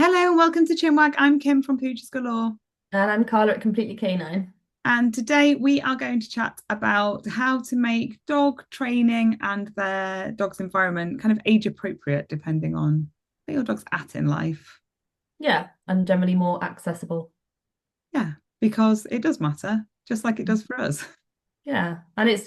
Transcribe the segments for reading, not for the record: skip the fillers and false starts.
Hello and welcome to Chinwag. I'm Kim from Pooches Galore. And I'm Carla at Completely Canine. And today we are going to chat about how to make dog training and their dog's environment kind of age appropriate, depending on where your dog's at in life. Yeah, and generally more accessible. Yeah, because it does matter, just like it does for us. Yeah, and it's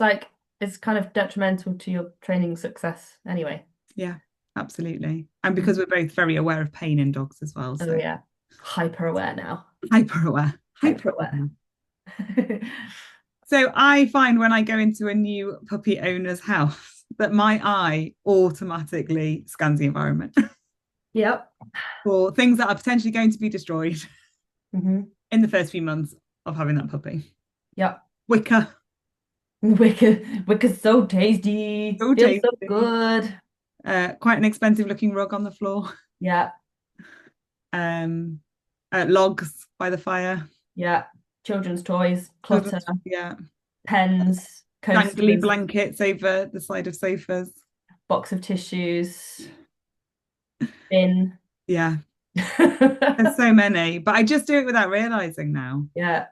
kind of detrimental to your training success anyway. Yeah, absolutely. And because Mm. we're both very aware of pain in dogs as well. Oh So yeah, hyper aware now. hyper aware, hyper Hyper aware. aware. So I find when I go into a new puppy owner's house that my eye automatically scans the environment Yep. for things that are potentially going to be destroyed Hmm. in the first few months of having that puppy. Yep. Wicker, Wicker's so tasty. so Feels so tasty. good. Quite an expensive looking rug on the floor. Yeah. Um, Logs by the fire. Yeah. Children's toys, clutter, Children's, yeah. pens, Dangly coasters, blankets over the side of sofas. box of tissues, bin. Yeah, there's so many, but I just do it without realizing now. Yeah. Uh,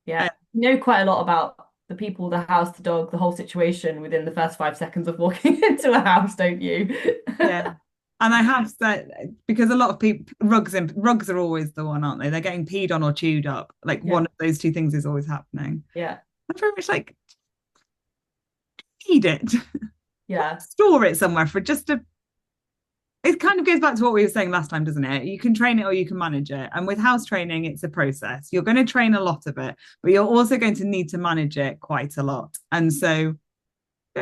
Yeah. You know quite a lot about the people, the house, the dog, the whole situation within the first 5 seconds of walking into a house, don't you? yeah. And I have said because a lot of people rugs are always the one, aren't they? They're getting peed on or chewed up. Like Yeah. one of those two things is always happening. Yeah. I'm very much like feed it, Yeah. store it somewhere for just a. It kind of goes back to what we were saying last time, doesn't it? You can train it or you can manage it. And with house training, it's a process. You're going to train a lot of it, but you're also going to need to manage it quite a lot. And so,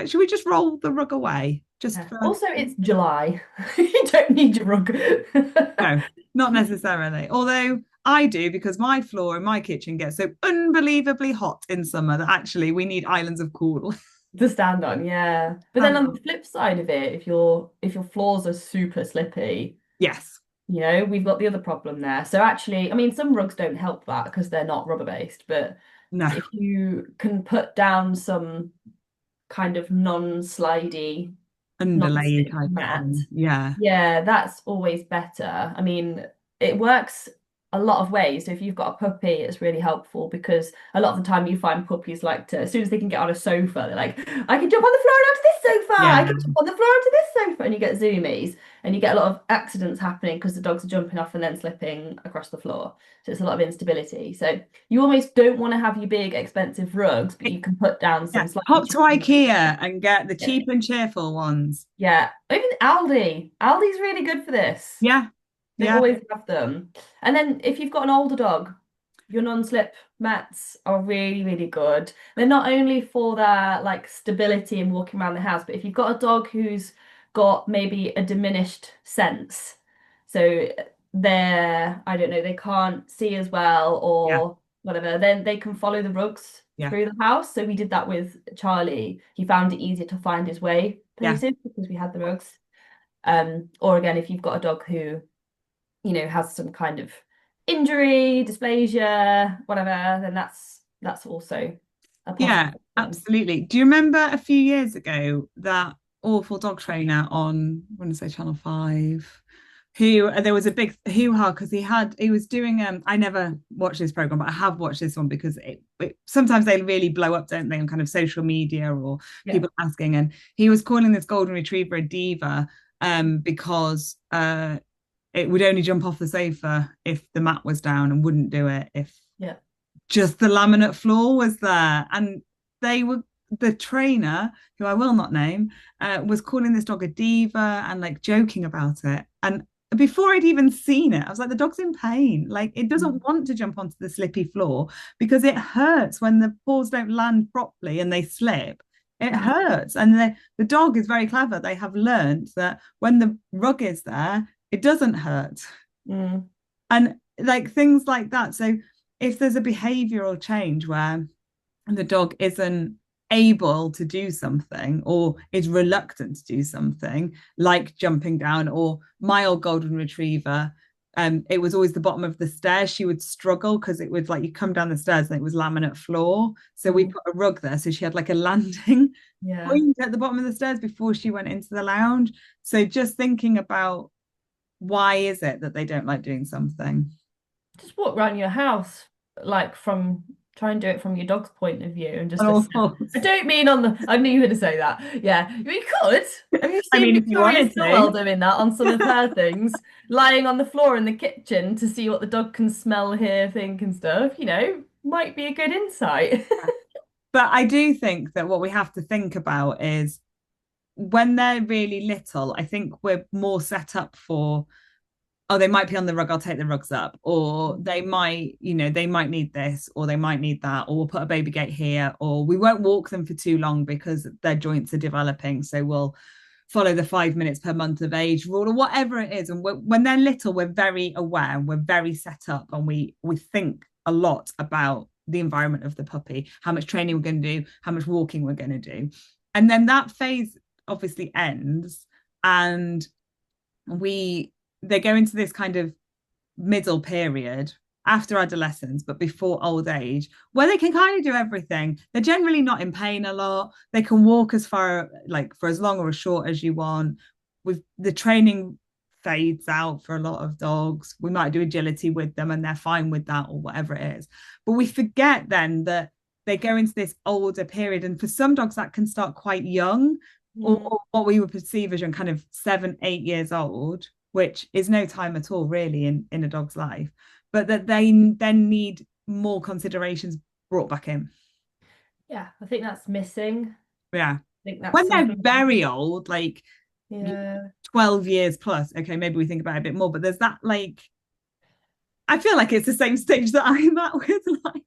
should we just roll the rug away? Just Yeah. for Also, it's July. You don't need your rug. no, not necessarily. Although I do because my floor in my kitchen gets so unbelievably hot in summer that actually we need islands of cool. To stand on, yeah. But then on the flip side of it, if your floors are super slippy, Yes. we've got the other problem there. So actually, I mean, some rugs don't help that because they're not rubber based, but No. if you can put down some kind of non-slidey, Underlay non-slip type of mat. thing. Yeah. Yeah, that's always better. I mean, it works a lot of ways. So if you've got a puppy, it's really helpful because a lot of the time you find puppies like to, as soon as they can get on a sofa, they're like, I can jump on the floor and onto this sofa. I Yeah. can jump on the floor onto this sofa. And you get zoomies and you get a lot of accidents happening because the dogs are jumping off and then slipping across the floor. So it's a lot of instability. So you almost don't want to have your big expensive rugs, but you can put down Yeah. some slightly Hop to cheaper. IKEA and get the Yeah. cheap and cheerful ones. Yeah, even Aldi. Aldi's really good for this. Yeah. They Yeah. always have them. And then if you've got an older dog, your non-slip mats are really, really good. They're not only for their like stability and walking around the house, but if you've got a dog who's got maybe a diminished sense, so I don't know, they can't see as well Yeah. or whatever, then they can follow the rugs Yeah. through the house. So we did that with Charlie. He found it easier to find his way Yeah. places because we had the rugs. Or again, if you've got a dog who has some kind of injury, dysplasia, whatever, then that's also a Yeah, possible thing. absolutely. Do you remember a few years ago that awful dog trainer on, I want to say Channel 5, who there was a big hoo-ha because he was doing I never watched this program, but I have watched this one because sometimes they really blow up, don't they, on kind of social media or Yeah. people asking. And he was calling this golden retriever a diva because it would only jump off the sofa if the mat was down and wouldn't do it if Yeah. just the laminate floor was there. And they were the trainer, who I will not name, was calling this dog a diva and like joking about it. And before I'd even seen it, I was like, the dog's in pain. Like it Mm. doesn't want to jump onto the slippy floor because it hurts when the paws don't land properly and they slip. It Mm. hurts. And the dog is very clever. They have learned that when the rug is there, it doesn't hurt. Mm. And like things like that. So if there's a behavioral change where the dog isn't able to do something or is reluctant to do something like jumping down, or my old golden retriever, it was always the bottom of the stairs. She would struggle because it would like you come down the stairs and it was laminate floor. So we Mm. put a rug there so she had like a landing Yeah. point at the bottom of the stairs before she went into the lounge. So just thinking about why is it that they don't like doing something? Just walk around your house, like from try and do it from your dog's point of view and On just all assess. I fours. don't mean on the, I knew you were going to say that. Yeah, you could. Have you I seen mean, if you Victoria wanted Stilwell to. doing that on some of her things, lying on the floor in the kitchen to see what the dog can smell, hear, think, and stuff? Might be a good insight. But I do think that what we have to think about is when they're really little, I think we're more set up for, oh, they might be on the rug, I'll take the rugs up, or they might, they might need this, or they might need that, or we'll put a baby gate here, or we won't walk them for too long because their joints are developing. So we'll follow the 5 minutes per month of age rule or whatever it is. And when they're little, we're very aware, we're very set up, and we think a lot about the environment of the puppy, how much training we're going to do, how much walking we're going to do. And then that phase obviously ends, and we they go into this kind of middle period after adolescence, but before old age, where they can kind of do everything. They're generally not in pain a lot. They can walk as far, like for as long or as short as you want. With the training fades out for a lot of dogs. We might do agility with them and they're fine with that or whatever it is. But we forget then that they go into this older period. And for some dogs, that can start quite young, Mm. or what we would perceive as young, kind of 7, 8 years old, which is no time at all, really, in a dog's life. But that they then need more considerations brought back in. Yeah, I think that's missing. Yeah. I think that's When they're something. very old, like Yeah. 12 years plus, okay, maybe we think about it a bit more, but there's that, like, I feel like it's the same stage that I'm at with, like,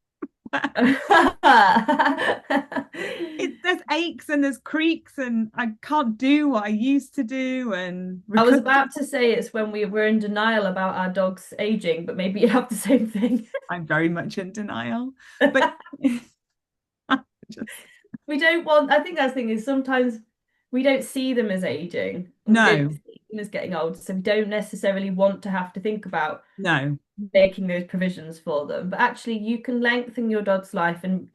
there's aches and there's creaks and I can't do what I used to do and I was recover. about to say it's when we were in denial about our dog's aging, but maybe you have the same thing. I'm very much in denial, but just We don't want, I think that's the thing is sometimes we don't see them as aging and we don't no, see them as getting older. So we don't necessarily want to have to think about no, making those provisions for them. But actually you can lengthen your dog's life and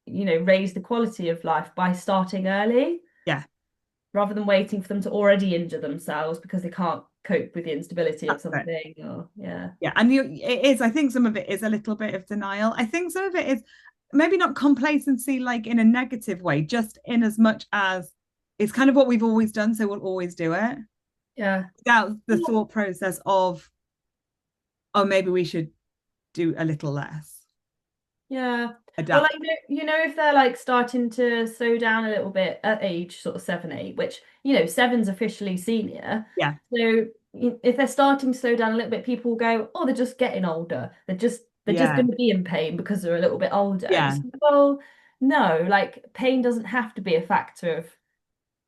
raise the quality of life by starting early yeah, rather than waiting for them to already injure themselves because they can't cope with the instability of that's it. something or yeah. Yeah, and it is. I think some of it is a little bit of denial. I think some of it is maybe not complacency, like in a negative way, just in as much as it's kind of what we've always done, so we'll always do it Yeah. without the thought process of, oh, maybe we should do a little less, Yeah. Well, adapt. like if they're like starting to slow down a little bit at age sort of 7, 8, which seven's officially senior. Yeah, So if they're starting to slow down a little bit, people will go, oh, they're just getting older. They're just yeah, going to be in pain because they're a little bit older. And yeah. it's like, well, no, like pain doesn't have to be a factor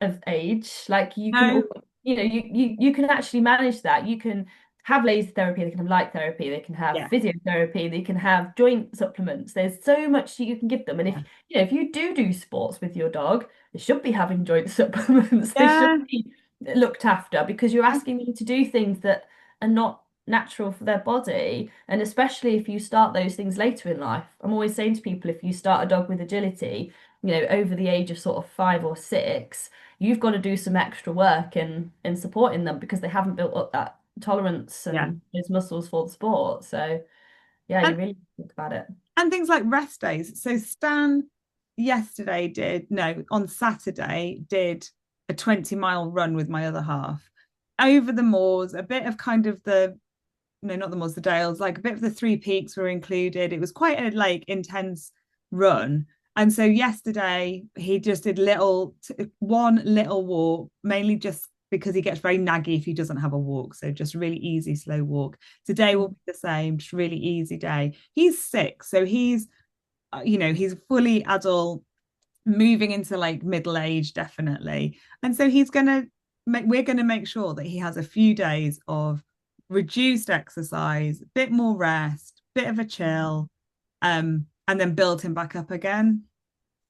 of age. Like you can, No, you can actually manage that. You can have laser therapy, they can have light therapy, they can have yeah, physiotherapy, they can have joint supplements. There's so much you can give them. And if yeah, if you do sports with your dog, they should be having joint supplements. They should yeah, be looked after because you're asking them to do things that are not natural for their body. And especially if you start those things later in life. I'm always saying to people, if you start a dog with agility, over the age of sort of 5 or 6, you've got to do some extra work in supporting them because they haven't built up that tolerance yeah. and those muscles for the sport. So yeah, you And really think about it. and things like rest days. So Stan yesterday did, no, on Saturday did a 20-mile run with my other half over the moors, a bit of kind of the, no, not the moors, the dales, like a bit of the Three Peaks were included. It was quite a like intense run. And so yesterday he just did one little walk, mainly just because he gets very naggy if he doesn't have a walk. So just really easy, slow walk. Today will be the same, just really easy day. He's 6, so he's fully adult, moving into like middle age, definitely. And so we're gonna make sure that he has a few days of reduced exercise, a bit more rest, bit of a chill, and then build him back up again.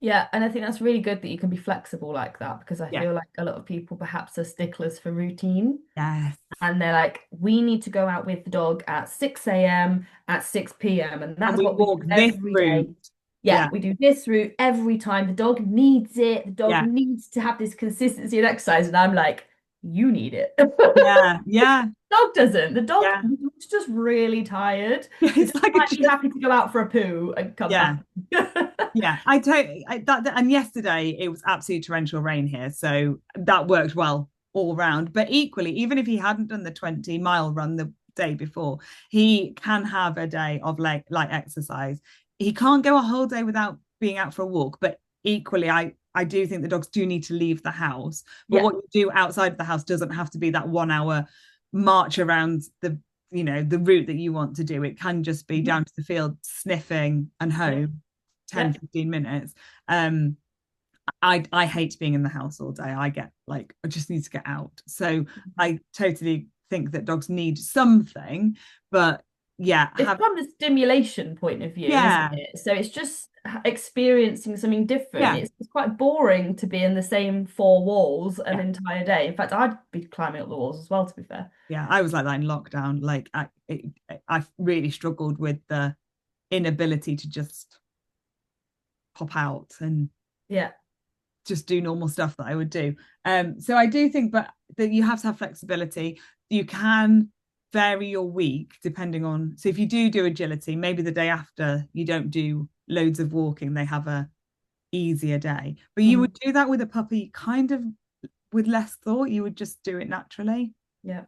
Yeah, and I think that's really good that you can be flexible like that because I Yeah. feel like a lot of people perhaps are sticklers for routine Yes. and they're like, we need to go out with the dog at 6 a.m., at 6 p.m. And And that's we what we do walk this every route. day. Yeah, Yeah. we do this route every time. The dog needs it. The dog Yeah. needs to have this consistency of exercise. And I'm like, you need it. Yeah, yeah, Dog doesn't. The dog yeah. is just really tired. The It's dog like a might be happy to go out for a poo and come yeah. back. Yeah, I totally and yesterday it was absolute torrential rain here, so that worked well all round. But equally, even if he hadn't done the 20-mile run the day before, he can have a day of like exercise. He can't go a whole day without being out for a walk, but equally, I do think the dogs do need to leave the house. But Yeah. what you do outside of the house doesn't have to be that 1 hour march around the route that you want to do. It can just be Mhm. down to the field, sniffing and Yeah. home. 10 Yeah. 15 minutes. I hate being in the house all day. I get like I just need to get out. So I totally think that dogs need something, but yeah, It's have from the stimulation point of view, isn't yeah, it? So it's just experiencing something different. yeah, It's quite boring to be in the same four walls an yeah, entire day. In fact, I'd be climbing up the walls as well, to be fair. yeah. I was like that in lockdown. Like I really struggled with the inability to just pop out and Yeah. just do normal stuff that I would do. So I do think, but that you have to have flexibility. You can vary your week depending on. So if you do agility, maybe the day after you don't do loads of walking, they have a easier day. But you would Mhm. do that with a puppy, kind of with less thought. You would just do it naturally. Yeah.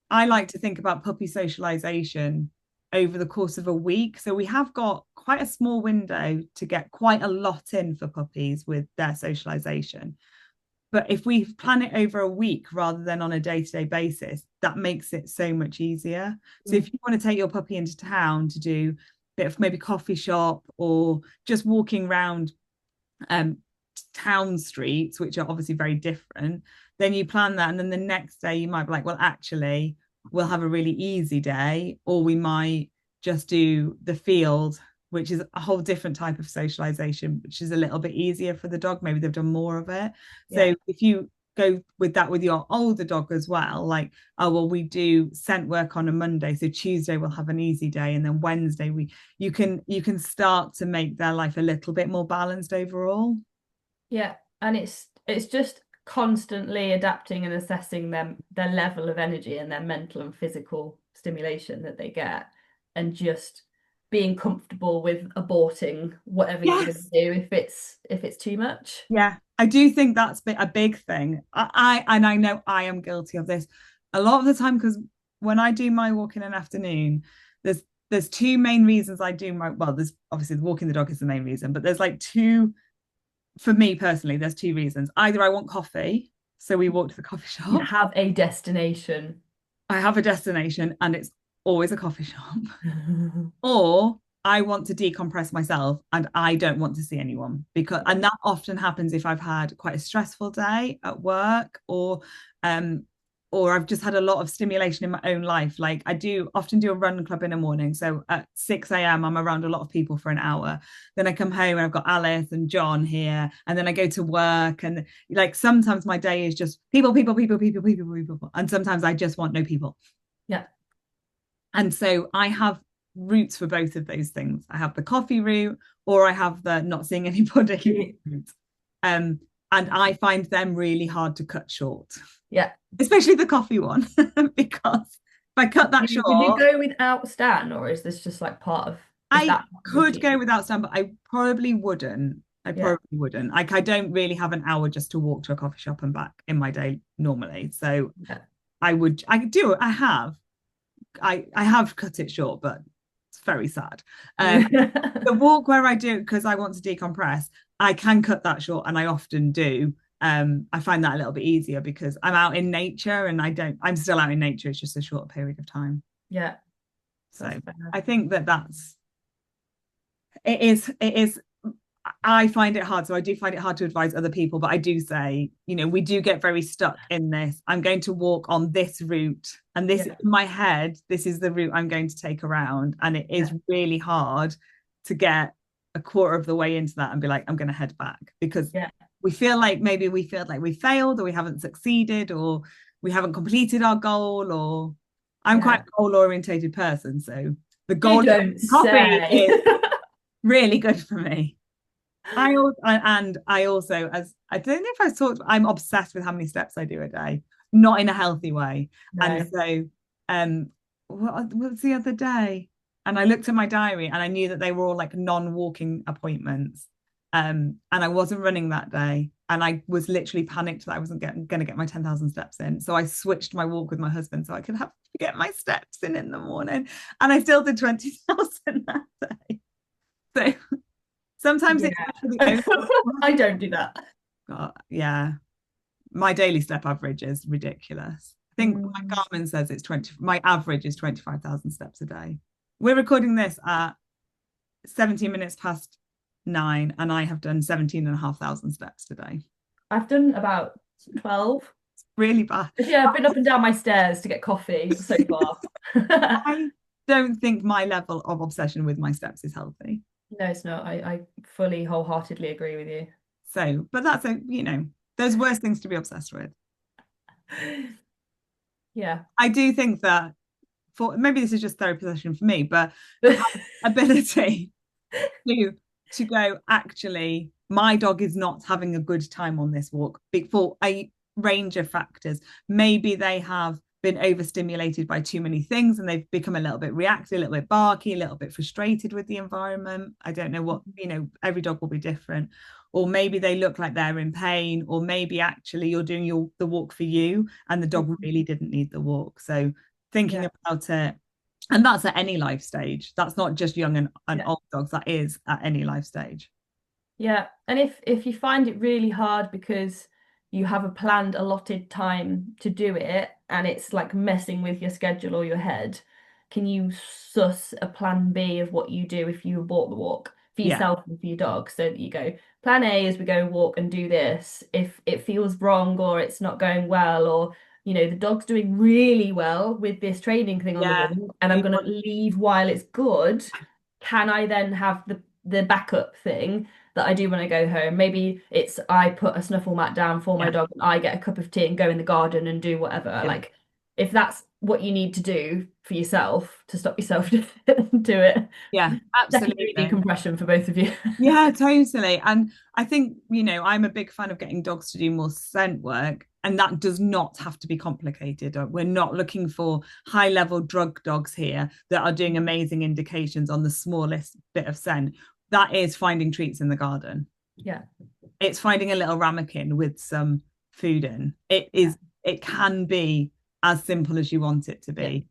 I like to think about puppy socialization over the course of a week. So we have got quite a small window to get quite a lot in for puppies with their socialization. But if we plan it over a week rather than on a day-to-day basis, that makes it so much easier. So if Mm. you want to take your puppy into town to do a bit of maybe coffee shop or just walking around um, town streets, which are obviously very different, then you plan that. And then the next day you might be like, well, actually, we'll have a really easy day, or we might just do the field, which is a whole different type of socialization, which is a little bit easier for the dog. Maybe they've done more of it. Yeah. So if you go with that with your older dog as well, like, oh well, we do scent work on a Monday, so Tuesday we'll have an easy day, and then Wednesday we you can start to make their life a little bit more balanced overall. Yeah. And it's just constantly adapting and assessing their level of energy and their mental and physical stimulation that they get, and just being comfortable with aborting whatever you're going to Yes. do if it's too much. Yeah, I do think that's a big thing. And I know I am guilty of this a lot of the time because when I do my walk in an afternoon, there's there's two main reasons I do my well, there's obviously the walking the dog is the main reason, but there's like two for me personally, there's two reasons. Either I want coffee, so we walk to the coffee You shop. have a destination. I have a destination and it's always a coffee shop. Or I want to decompress myself and I don't want to see anyone because Yeah. and that often happens if I've had quite a stressful day at work um or I've just had a lot of stimulation in my own life. Like I do often do a run club in the morning. So at 6 a.m. I'm around a lot of people for an hour. Then I come home and I've got Alice and John here. And then I go to work. And like sometimes my day is just people, people, people, people, people, people. And sometimes I just want no people. Yeah. And so I have routes for both of those things. I have the coffee route or I have the not seeing anybody route. Um, and I find them really hard to cut short, Yeah. especially the coffee one, because if I cut that Would you short, go without Stan, or is this just like part of, is I that part of the could go routine? without Stan, but I probably wouldn't. I Yeah. probably wouldn't. Like I don't really have an hour just to walk to a coffee shop and back in my day normally. So Yeah. I could do it. I have cut it short, but it's very sad. The walk where I do because I want to decompress, I can cut that short, and I often do. I find that a little bit easier because I'm out in nature, and I'm still out in nature. It's just a short period of time. Yeah, So that's fair. I think it is. I find it hard. So I do find it hard to advise other people, but I do say, we do get very stuck in this. I'm going to walk on this route, and this in Yeah. my head, this is the route I'm going to take around. And it is Yeah. really hard to get a quarter of the way into that and be like, I'm going to head back because Yeah. maybe we feel like we failed or we haven't succeeded or we haven't completed our goal or I'm quite Yeah. a goal orientated person. So the You goal don't of coffee say. is really good for me. I also, as I don't know if I talked, I'm obsessed with how many steps I do a day, not in a healthy way. And No. so, what's the other day? And I looked at my diary and I knew that they were all like non-walking appointments. And I wasn't running that day. And I was literally panicked that I wasn't going to get my 10,000 steps in. So I switched my walk with my husband so I could have to get my steps in the morning. And I still did 20,000 that day. So sometimes Yeah. it's the only. I don't do that. Yeah, my daily step average is ridiculous. I think my Mm. Garmin says it's 20. My average is 25,000 steps a day. We're recording this at 17 minutes past 9, and I have done 17,500 steps today. I've done about 12. Really bad. Yeah, I've been up and down my stairs to get coffee so far. I don't think my level of obsession with my steps is healthy. No, it's not. I fully wholeheartedly agree with you. So, but that's there's worse things to be obsessed with. Yeah. I do think that for maybe this is just therapy session for me, but the ability to go, actually, my dog is not having a good time on this walk for a range of factors. Maybe they have been overstimulated by too many things and they've become a little bit reactive, a little bit barky, a little bit frustrated with the environment. I don't know what, every dog will be different. Or maybe they look like they're in pain, or maybe actually you're doing the walk for you and the dog really didn't need the walk. So thinking about it, and that's at any life stage. That's not just young and old dogs. That is at any life stage. Yeah. And if you find it really hard because you have a planned allotted time to do it and it's like messing with your schedule or your head, can you suss a plan B of what you do if you bought the walk for Yeah. yourself and for your dog, so that you go, plan A is we go walk and do this. If it feels wrong or it's not going well, or the dog's doing really well with this training thing on the Yeah. wall and I'm going to leave while it's good, can I then have the backup thing that I do when I go home? Maybe it's I put a snuffle mat down for my Yeah. dog and I get a cup of tea and go in the garden and do whatever. Yeah. Like, if that's what you need to do for yourself to stop yourself do it. Yeah, Secondary absolutely. decompression for both of you. Yeah, totally. And I think, I'm a big fan of getting dogs to do more scent work, and that does not have to be complicated. We're not looking for high level drug dogs here that are doing amazing indications on the smallest bit of scent. That is finding treats in the garden. Yeah. It's finding a little ramekin with some food in. It can be as simple as you want it to be. Yeah.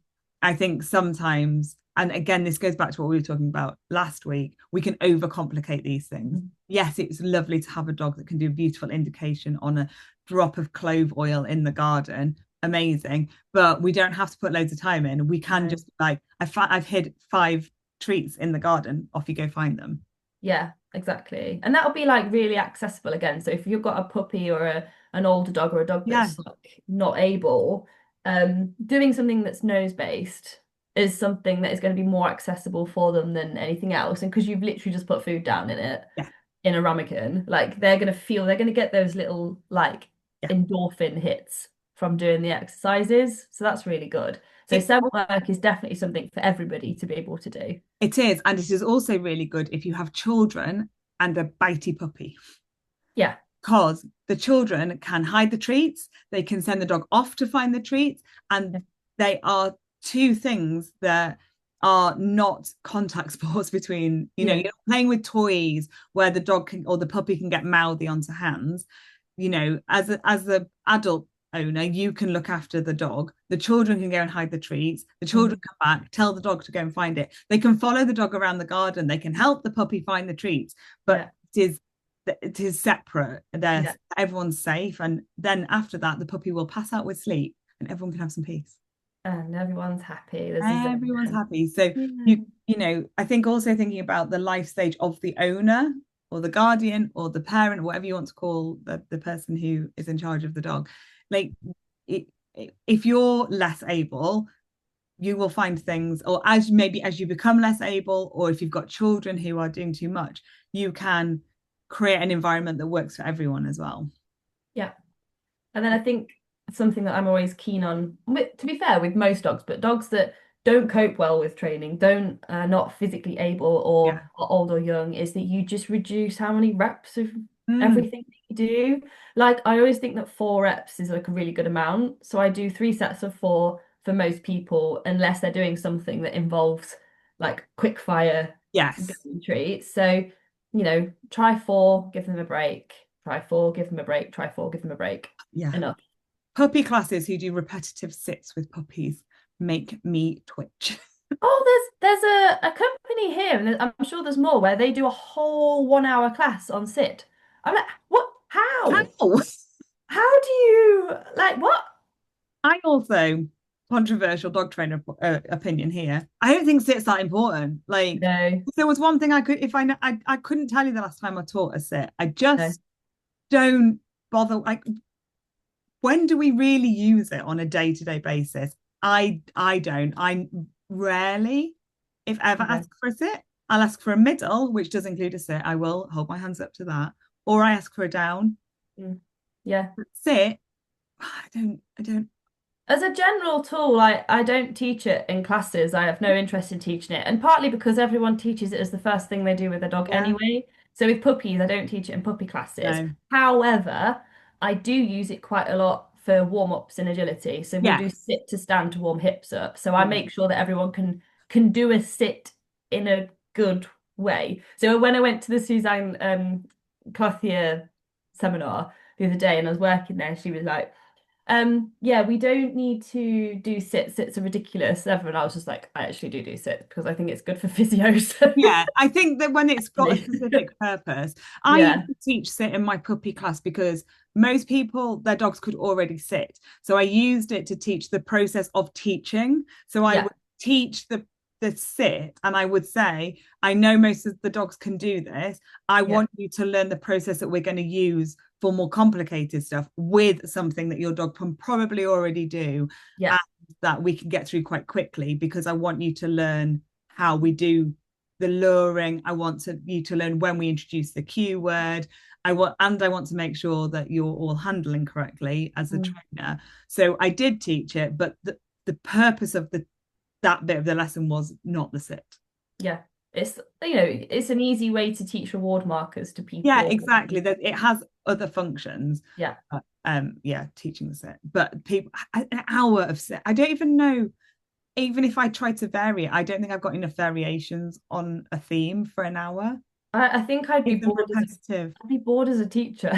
I think sometimes, and again, this goes back to what we were talking about last week, we can overcomplicate these things. Yes, it's lovely to have a dog that can do beautiful indication on a drop of clove oil in the garden. Amazing. But we don't have to put loads of time in. We can just I've hid 5 treats in the garden. Off you go find them. Yeah, exactly. And that'll be like really accessible again. So if you've got a puppy or an older dog or a dog that's like not able, doing something that's nose based is something that is going to be more accessible for them than anything else. And because you've literally just put food down in it, in a ramekin, like they're going to get those little like endorphin hits from doing the exercises. So that's really good. So scent work is definitely something for everybody to be able to do. It is. And it is also really good if you have children and a bitey puppy. Yeah. Because the children can hide the treats, they can send the dog off to find the treats, and they are 2 things that are not contact sports between, you're playing with toys where the dog can or the puppy can get mouthy onto hands. As the adult owner, you can look after the dog. The children can go and hide the treats. The children come back, tell the dog to go and find it. They can follow the dog around the garden. They can help the puppy find the treats, but it is separate. Everyone's safe, and then after that, the puppy will pass out with sleep, and everyone can have some peace. And everyone's happy. Everyone's happy. So I think also thinking about the life stage of the owner or the guardian or the parent, whatever you want to call the person who is in charge of the dog. Like if you're less able, you will find things, or as you become less able, or if you've got children who are doing too much, you can create an environment that works for everyone as well. Yeah. And then I think something that I'm always keen on, to be fair, with most dogs, but dogs that don't cope well with training, don't not physically able Yeah. or old or young, is that you just reduce how many reps of Mm, everything that you do. Like I always think that 4 reps is like a really good amount. So I do 3 sets of 4 for most people, unless they're doing something that involves like quick fire yes. gun treats. So, try 4, give them a break. Try 4, give them a break. Try 4, give them a break. Yeah. Enough. Puppy classes who do repetitive sits with puppies make me twitch. Oh, there's a company here, and I'm sure there's more where they do a whole 1 hour class on sit. I'm like, what? How? How? How do you like what? I also, controversial dog trainer opinion here. I don't think sit's that important. Like, No, if there was one thing I could, if I couldn't tell you the last time I taught a sit. I no. just don't bother. Like, when do we really use it on a day-to-day basis? I don't. I rarely, if ever, Yeah. ask for a sit. I'll ask for a middle, which does include a sit. I will hold my hands up to that, or I ask for a down. Mm. Yeah. Sit. I don't. As a general tool, I don't teach it in classes. I have no interest in teaching it. And partly because everyone teaches it as the first thing they do with their dog Yeah. anyway. So with puppies, I don't teach it in puppy classes. No. However, I do use it quite a lot for warm-ups in agility. So we'll do Yes. sit to stand to warm hips up. So I Yeah. make sure that everyone can do a sit in a good way. So when I went to the Suzanne Clothier seminar the other day and I was working there, she was like, yeah, we don't need to do sits. Sits are ridiculous. Everyone, I was just like, I actually do sits because I think it's good for physio. So Yeah, I think that when it's got a actually, specific purpose, I used yeah, to teach sit in my puppy class because most people, their dogs could already sit. So I used it to teach the process of teaching. So I yeah, would teach the sit and I would say, I know most of the dogs can do this. I yeah, want you to learn the process that we're going to use for more complicated stuff with something that your dog can probably already do yeah, and that we can get through quite quickly because I want you to learn how we do the luring. I want you to learn when we introduce the cue word. I want to make sure that you're all handling correctly as a mm, trainer. So I did teach it, but the purpose of that bit of the lesson was not the sit. yeah. It's it's an easy way to teach reward markers to Yeah, people. exactly. That it has other functions. Yeah. Yeah, teaching the sit. But people an hour of sit. I don't even know. Even if I try to vary it, I don't think I've got enough variations on a theme for an hour. I think Even repetitive. I'd be bored as a teacher.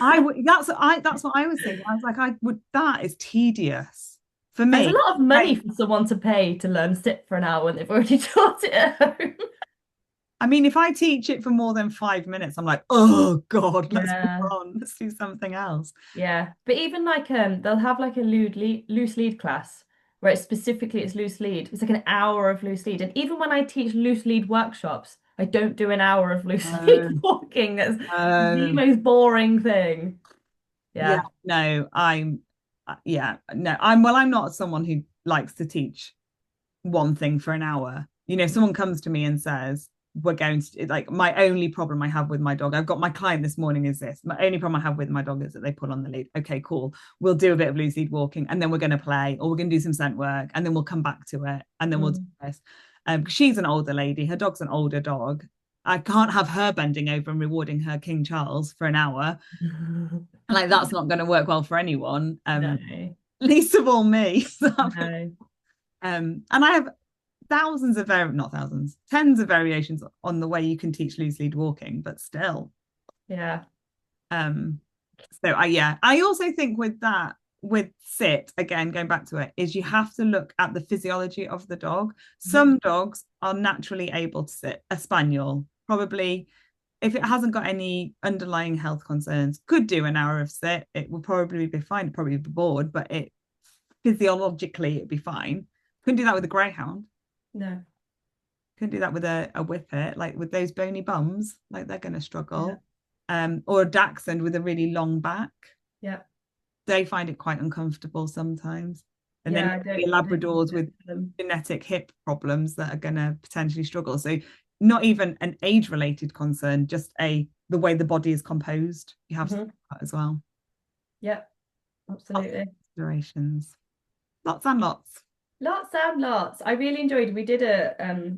I would that's what I was thinking. I was like, I would that is tedious for It's a me. lot of money Like, for someone to pay to learn sit for an hour when they've already taught it at home. I mean, if I teach it for more than 5 minutes, I'm like, oh God, let's move Yeah. on. Let's do something else. Yeah, but even like they'll have like a loose lead class where it's loose lead. It's like an hour of loose lead. And even when I teach loose lead workshops, I don't do an hour of loose lead Oh, walking. That's the oh, most boring thing. yeah, Yeah. no, yeah, no, I'm not someone who likes to teach one thing for an hour. If someone comes to me and says, we're going to like my only problem I have with my dog, I've got my client this morning is this. My only problem I have with my dog is that they pull on the lead. Okay, cool. We'll do a bit of loose lead walking and then we're going to play or we're going to do some scent work and then we'll come back to it and then we'll do Mm. this. She's an older lady. Her dog's an older dog. I can't have her bending over and rewarding her King Charles for an hour. Like that's not going to work well for anyone. No, Least of all me. no. And I have thousands of not thousands, tens of variations on the way you can teach loose lead walking, but still. Yeah. Um, so I also think with sit, again, going back to it, is you have to look at the physiology of the dog. Mhm. Some dogs are naturally able to sit. A spaniel, probably, if it hasn't got any underlying health concerns, could do an hour of sit. It will probably be fine, probably be bored, but it physiologically it'd be fine. Couldn't do that with a greyhound. No. Couldn't do that with a whippet, like with those bony bums, like they're going to Yeah. struggle. Or a dachshund with a really long back, Yeah. they find it quite uncomfortable sometimes. And then Yeah, Labradors with them. genetic hip problems that are going to potentially struggle. So not even an age-related concern, just the way the body is composed. You have to think Mhm. about as well. Yeah, Lots of absolutely. considerations. Lots and lots. Lots and lots. I really enjoyed it. We did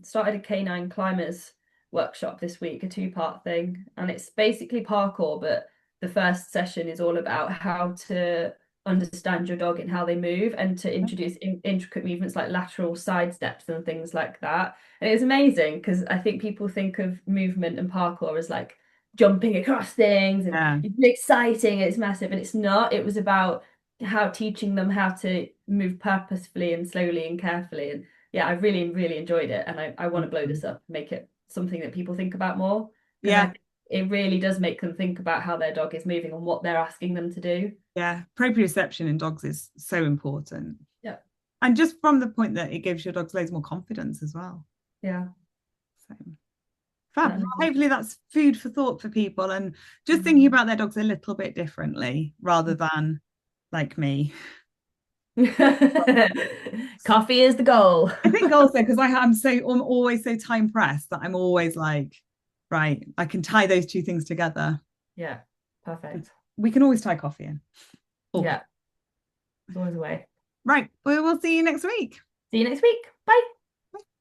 started a canine climbers workshop this week, a two-part thing, and it's basically parkour, but the first session is all about how to understand your dog and how they move and to introduce intricate movements like lateral side steps and things like that. And it was amazing because I think people think of movement and parkour as like jumping across things and Yeah, it's exciting and it's massive, and it's not. It was about how teaching them how to move purposefully and slowly and carefully. And yeah, I really, really enjoyed it. And I want to blow this up, make it something that people think about more because I yeah, think it really does make them think about how their dog is moving and what they're asking them to do. yeah. Proprioception in dogs is so important. Yeah. And just from the point that it gives your dogs loads more confidence as well. Yeah. So fab. Well, hopefully that's food for thought for people and just Mhm. thinking about their dogs a little bit differently rather than like me. Coffee is the goal. I think also because I'm always so time pressed that I'm always like, right, I can tie those two things together. Yeah, perfect. We can always tie coffee in. Or Yeah, it's always a way. right, we will see you next week. See you next week. Bye.